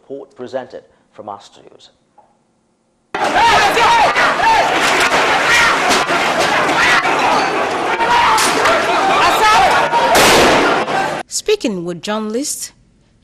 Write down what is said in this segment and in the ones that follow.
report presented from our studios. Speaking with journalists,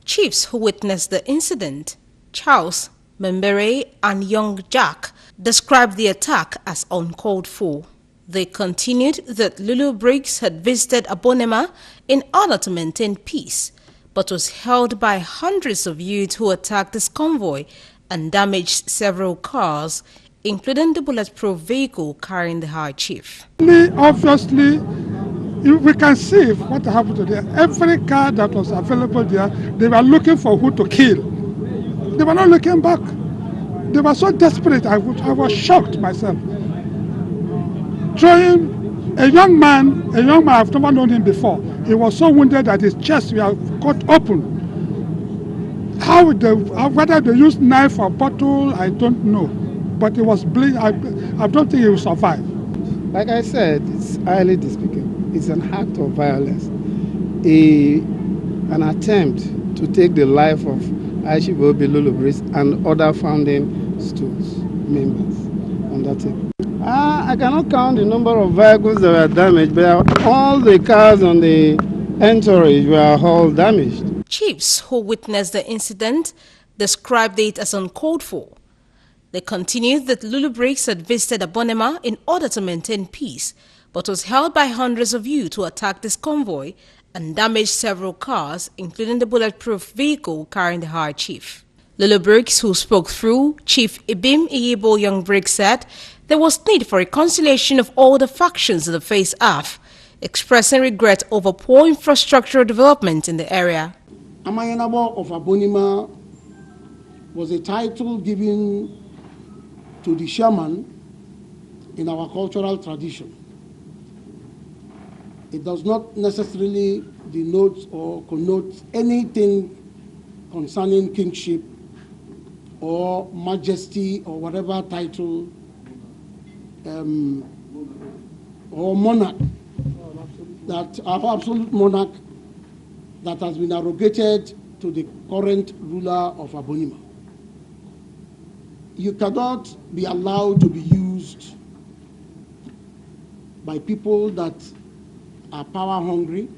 chiefs who witnessed the incident, Charles, Membere and Young Jack, described the attack as uncalled for. They continued that Lulu-Briggs had visited Abonema in order to maintain peace, but was held by hundreds of youths who attacked his convoy and damaged several cars, including the bulletproof vehicle carrying the high chief. Obviously, we can see what happened today. Every car that was available there, they were looking for who to kill. They were not looking back. They were so desperate, I was shocked myself. Throwing a young man I've never known him before. He was so wounded that his chest was cut open. Whether they used knife or bottle, I don't know. But it was bleeding. I don't think he will survive. Like I said, it's highly despicable. It's an act of violence. An attempt to take the life of Chief Lulu-Briggs and other founding stools members on that table. I cannot count the number of vehicles that were damaged, but all the cars on the entourage were all damaged. Chiefs who witnessed the incident described it as uncalled for. They continued that Lulu-Briggs had visited Abonema in order to maintain peace, but was held by hundreds of youth who attacked this convoy and damaged several cars, including the bulletproof vehicle carrying the high chief. Lulu-Briggs, who spoke through Chief Ibim Iyibo Young Briggs, said there was need for reconciliation of all the factions in the face-off, expressing regret over poor infrastructural development in the area. Amayanabo of Abonema was a title given to the shaman in our cultural tradition. It does not necessarily denote or connote anything concerning kingship or majesty or whatever title or monarch, that our absolute monarch that has been arrogated to the current ruler of Abonema. You cannot be allowed to be used by people that are power hungry.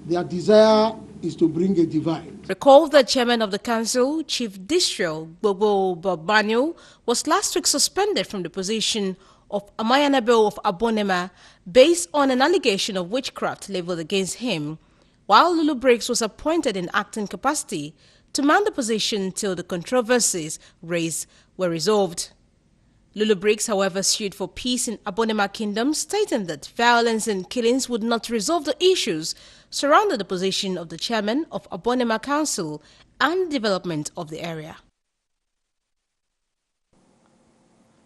Their desire is to bring a divide. Recall that chairman of the council, Chief Distrial Bobo Babano, was last week suspended from the position of Amayanabo of Abonema based on an allegation of witchcraft leveled against him, while Lulu-Briggs was appointed in acting capacity to man the position till the controversies raised were resolved. Lulu-Briggs, however, sued for peace in Abonema Kingdom, stating that violence and killings would not resolve the issues surrounding the position of the chairman of Abonema Council and development of the area.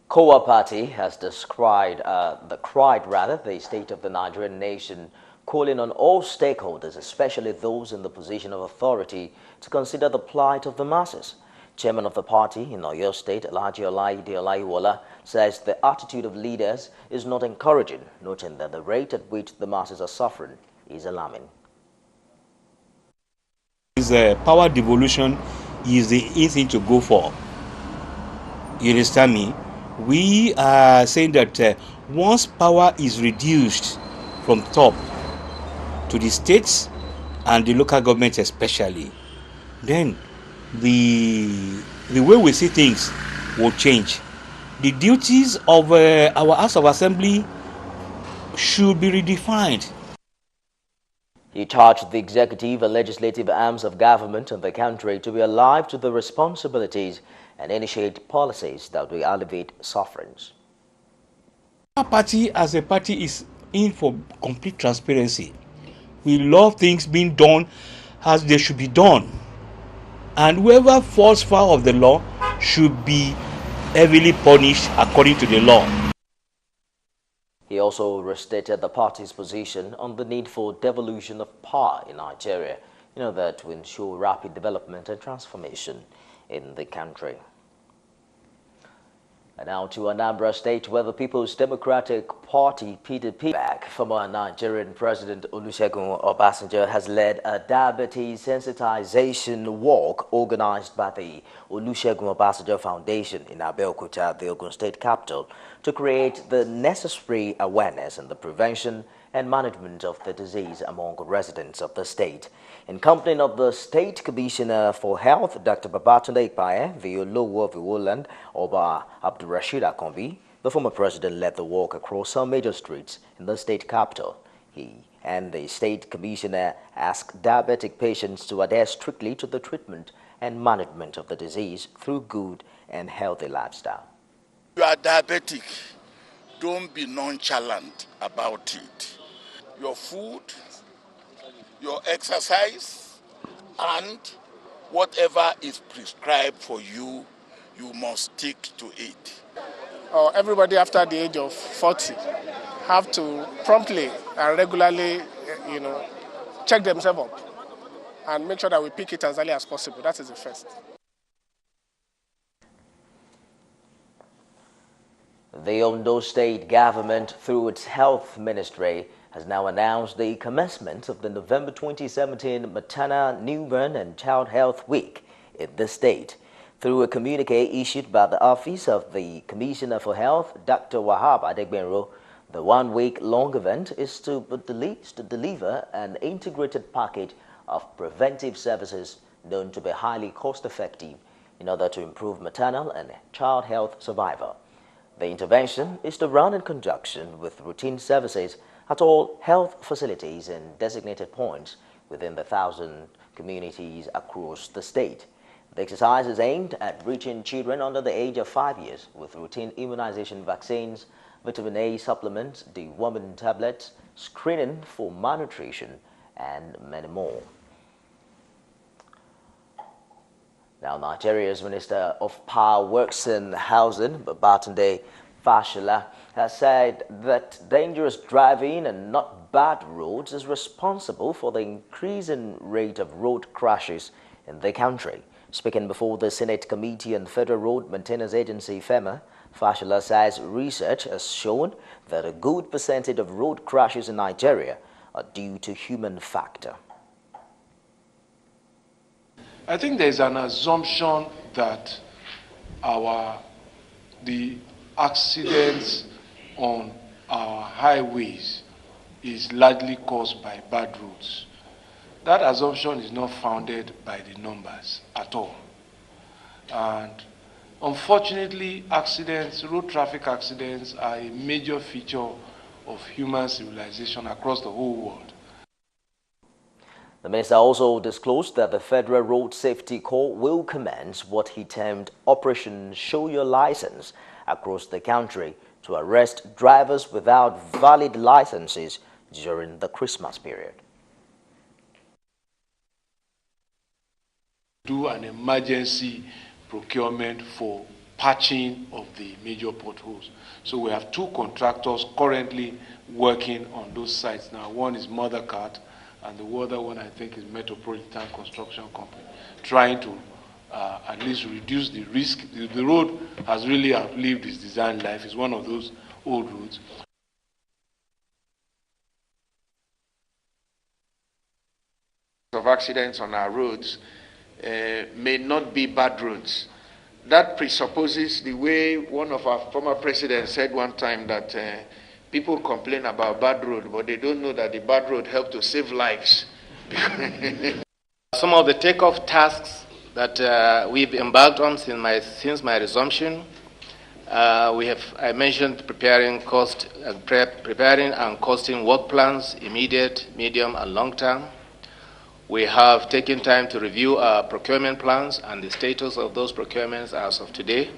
Kowa Party has decried the state of the Nigerian nation, calling on all stakeholders, especially those in the position of authority, to consider the plight of the masses. Chairman of the party in Oyo State, Alhaji Olaide Olaiwola, says the attitude of leaders is not encouraging, noting that the rate at which the masses are suffering is alarming. Power devolution is the thing to go for. You understand me? We are saying that once power is reduced from top to the states and the local government especially, then the way we see things will change. The duties of our House of Assembly should be redefined. He charged the executive and legislative arms of government in the country to be alive to the responsibilities and initiate policies that will alleviate sufferings. Our party as a party is in for complete transparency. We love things being done as they should be done. And whoever falls foul of the law should be heavily punished according to the law. He also restated the party's position on the need for devolution of power in Nigeria, that to ensure rapid development and transformation in the country. And now to Anambra State, where the People's Democratic party PDP back. Former Nigerian President Olusegun Obasanjo has led a diabetes sensitization walk organized by the Olusegun Obasanjo Foundation in Abeokuta, the Ogun State capital, to create the necessary awareness in the prevention and management of the disease among residents of the state. In company of the State Commissioner for Health, Dr. Babatunde Ikpaye, the Olowo of Iwoland, Oba Abdurrashid Akombi, the former president led the walk across some major streets in the state capital. He and the state commissioner asked diabetic patients to adhere strictly to the treatment and management of the disease through good and healthy lifestyle. You are diabetic, don't be nonchalant about it. Your food, your exercise, and whatever is prescribed for you, you must stick to it. Everybody after the age of 40 have to promptly and regularly, check themselves up and make sure that we pick it as early as possible. That is the first. The Ondo State government, through its health ministry, has now announced the commencement of the November 2017 Maternal, Newborn and Child Health Week in the state. Through a communique issued by the Office of the Commissioner for Health, Dr. Wahab Adegbenro, the one-week-long event is to deliver an integrated package of preventive services known to be highly cost-effective in order to improve maternal and child health survival. The intervention is to run in conjunction with routine services at all health facilities and designated points within the 1,000 communities across the state. The exercise is aimed at reaching children under the age of 5 years with routine immunization vaccines, vitamin A supplements, deworming tablets, screening for malnutrition, and many more. Now, Nigeria's Minister of Power, Works and Housing, Babatunde Fashola, has said that dangerous driving and not bad roads is responsible for the increasing rate of road crashes in the country. Speaking before the Senate Committee on Federal Road Maintenance Agency, FEMA, Fashola says research has shown that a good percentage of road crashes in Nigeria are due to human factor. I think there's an assumption that the accidents on our highways is largely caused by bad roads. That assumption is not founded by the numbers at all. And unfortunately, road traffic accidents are a major feature of human civilization across the whole world. The minister also disclosed that the Federal Road Safety Corps will commence what he termed Operation Show Your License across the country to arrest drivers without valid licenses during the Christmas period. Do an emergency procurement for patching of the major potholes. So we have 2 contractors currently working on those sites now. One is Mothercart, and the other one, I think, is Metropolitan Construction Company, trying to at least reduce the risk. The road has really outlived its design life. It's one of those old roads. Of accidents on our roads may not be bad roads. That presupposes the way one of our former presidents said one time that people complain about bad road, but they don't know that the bad road helped to save lives. Some of the takeoff tasks that we've embarked on since my resumption, I mentioned preparing and costing work plans, immediate, medium, and long term. We have taken time to review our procurement plans and the status of those procurements as of today.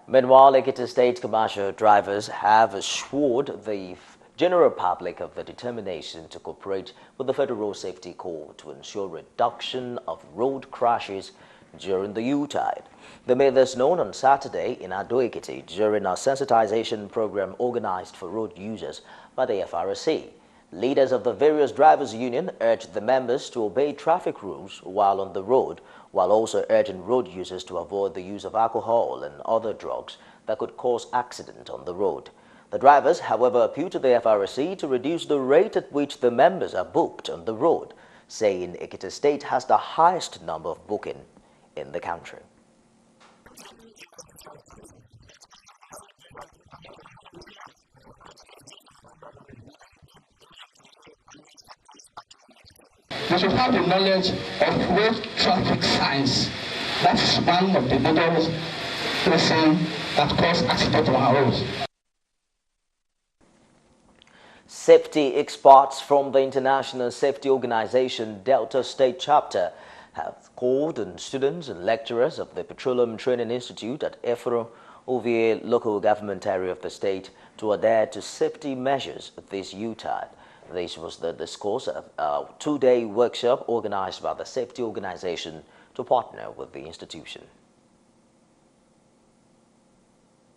Meanwhile, Ekiti State commercial drivers have assured the general public of the determination to cooperate with the Federal Road Safety Corps to ensure reduction of road crashes during the Yuletide. They made this known on Saturday in Ado-Ekiti during a sensitization program organized for road users by the FRC. Leaders of the various drivers' union urged the members to obey traffic rules while on the road, while also urging road users to avoid the use of alcohol and other drugs that could cause accident on the road. The drivers, however, appealed to the FRC to reduce the rate at which the members are booked on the road, saying Ekiti State has the highest number of booking in the country. We should have the knowledge of road traffic signs. That is one of the major reasons that cause accidents on our roads. Safety experts from the International Safety Organization Delta State Chapter have called on students and lecturers of the Petroleum Training Institute at Efro, OVA local government area of the state to adhere to safety measures this UTAD. This was the discourse of a two-day workshop organized by the safety organization to partner with the institution.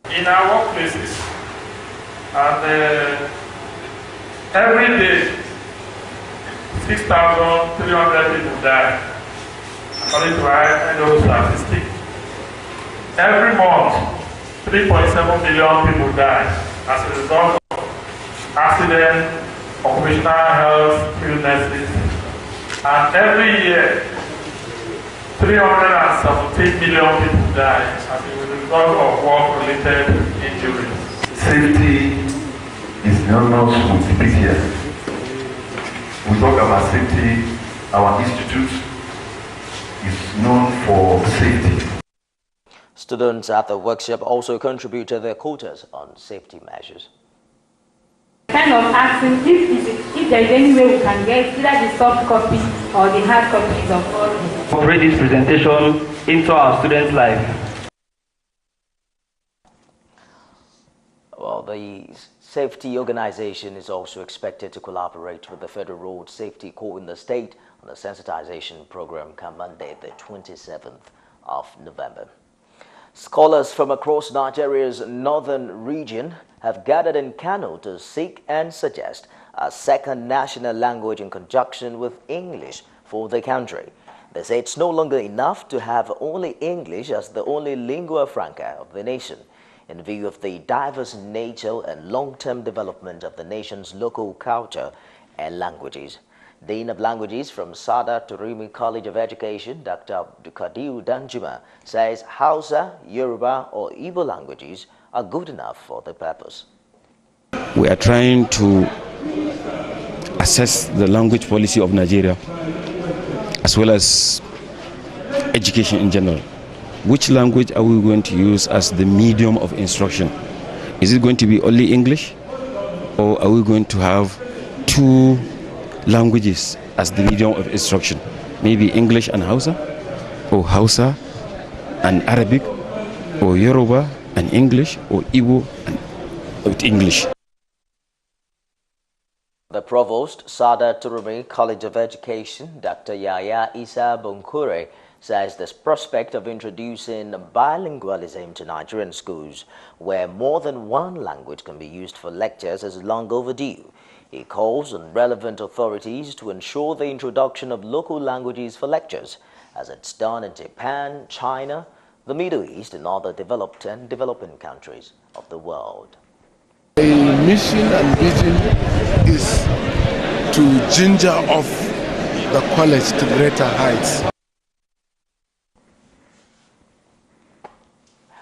In our workplaces, and every day, 6,300 people die, according to ILO statistics. Every month, 3.7 million people die as a result of accidents, occupational health illnesses, and every year 317 million people die as a result of work-related injuries. Safety is synonymous with PTS. We talk about safety, our institute is known for safety. Students at the workshop also contributed their quotas on safety measures. Kind of asking if there is any way we can get either the soft copy or the hard copies of all this. Incorporate this presentation into our student life. Well, the safety organization is also expected to collaborate with the Federal Road Safety Corps in the state on the sensitization program come Monday, the 27th of November. Scholars from across Nigeria's northern region have gathered in Kano to seek and suggest a second national language in conjunction with English for the country. They say it's no longer enough to have only English as the only lingua franca of the nation, in view of the diverse nature and long-term development of the nation's local culture and languages. Dean of Languages from Sada Turimi College of Education, Dr. Abdulkadir Danjuma, says Hausa, Yoruba or Igbo languages are good enough for the purpose. We are trying to assess the language policy of Nigeria as well as education in general. Which language are we going to use as the medium of instruction? Is it going to be only English, or are we going to have two languages as the medium of instruction? Maybe English and Hausa, or Hausa and Arabic, or Yoruba and English, or Igbo and English. The Provost, Sada Turumi College of Education, Dr. Yaya Isa Bonkure, says this prospect of introducing bilingualism to Nigerian schools where more than one language can be used for lectures is long overdue. He calls on relevant authorities to ensure the introduction of local languages for lectures, as it's done in Japan, China, the Middle East, and other developed and developing countries of the world. The mission and vision is to ginger off the college to greater heights.